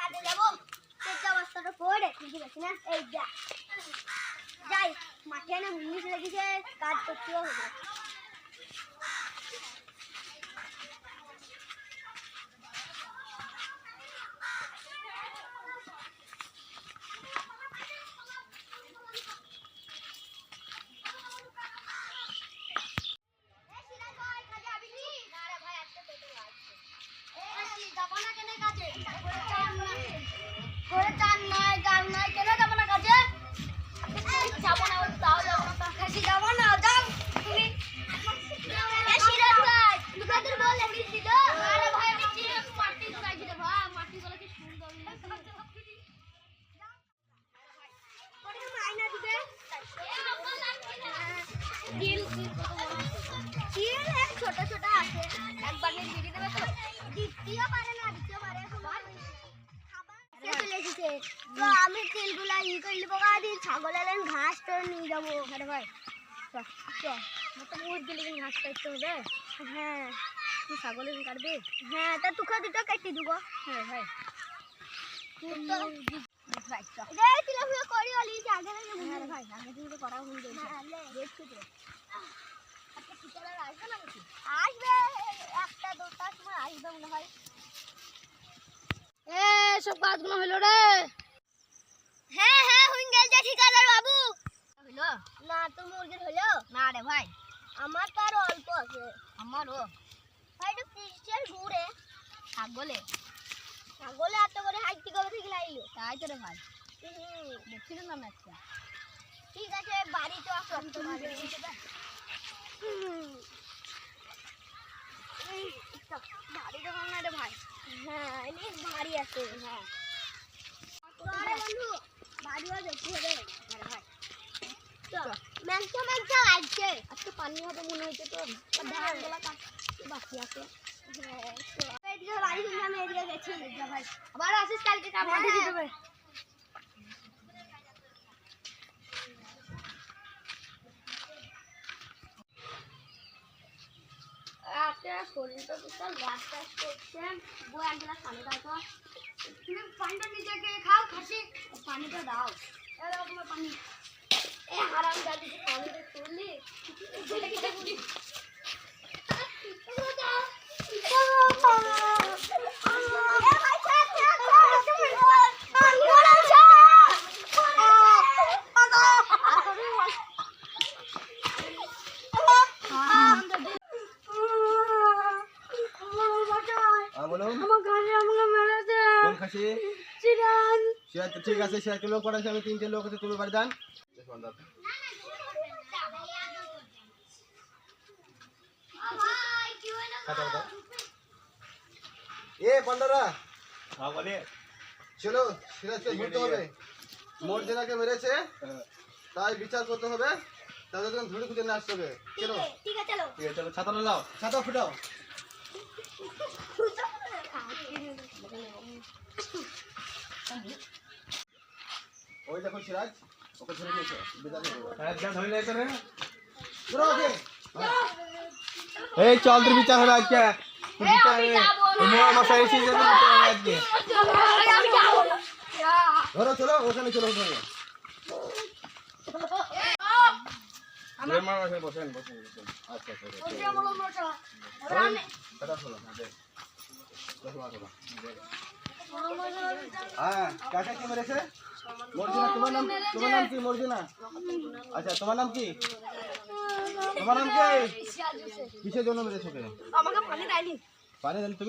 কাজে যাবো সেটা অবস্থাটা পড়ে খুঁজে গেছি না এই যা যাই মাঠে না হুমড়ি লেগেছে কাজ করতেও হবে ছোট ছোট আছে একবার দিয়ে দেবে তো দ্বিতীয় পারে না দ্বিতীয় পারে চলে এসেছে তো আমি তেলগুলা করে নেবো ছাগল এলেন ঘাস তো নিয়ে যাবো আরে ভাই মুরগি লেগে ঘাস কাটতে হবে হ্যাঁ তুই ছাগল কাটবে হ্যাঁ তা তুই দুটো কেটে দিব হ্যাঁ ভাই আসবে একটা দুটার সময় আসবে মনে হয় সব কাজগুলো হলো রে হ্যাঁ হ্যাঁ হইন গেল যা ঠিকাদার বাবু হলো না তো মুরগির হলো না রে ভাই আমার তো আর অল্প আছে আমারও ভাই একটু কিসের ঘুরে ছাগলে ছাগলে এত করে হাইটি করে থেকে লাইলো তাই তো রে ভাই দেখছিলাম না ম্যাচটা ঠিক আছে বাড়ি তো আসো বাড়ি তো না রে ভাই হ্যাঁ অনেক ভারী আছে হ্যাঁ বন্ধু বাড়িও দেখতে হবে ভাই ম্যাংসা লাগছে আজকে পানি হবে মনে হচ্ছে তো ধানগুলা কাটতে বাকি আছে এদিকে বাড়ি থেকে আমি এদিকে গেছি ভাই আবার আসিস কালকে কাম করে দিতে হবে আজকে শরীরটা বিশাল গ্যাস ট্যাস করছে বই এক গ্লাস পানি দাও তো তুমি পানিটা নিজে গিয়ে খাও খাসি পানিটা দাও দাও তোমার পানি এ হারাম দাদি পানিটা তুললি ছেলে খেতে বলি ঠিক আছে সে একটা লোক পাঠাচ্ছি আমি 3টে লোক আছে তুমি বাড়ি যান এ পান্ডারা হ্যাঁ বলে চলো সিরাজকে ধরতে হবে মর্জিনাকে মেরেছে তাই বিচার করতে হবে তাদের জন্য ধরে খুঁজে নিয়ে আসতে হবে চলো ঠিক আছে চলো ছাতা নাও ছাতা ফুটাও ওই দেখো সিরাজ ওকে ধরে নিয়েছে বিচার ধরে নিয়েছে রে ধরো ওকে এই চল তোর বিচার হবে আজকে বিচার মোয়া মশাই এসে যাবে আজকে ধরো চলো ওখানে চলো ওখানে বসেন আচ্ছা হ্যাঁ কাকে কি মেরেছে মর্জিনা তোমার নাম কি মর্জিনা আচ্ছা তোমার নাম কি কিসের জন্য মেরেছে আমাকে পানি দেয়নি তুমি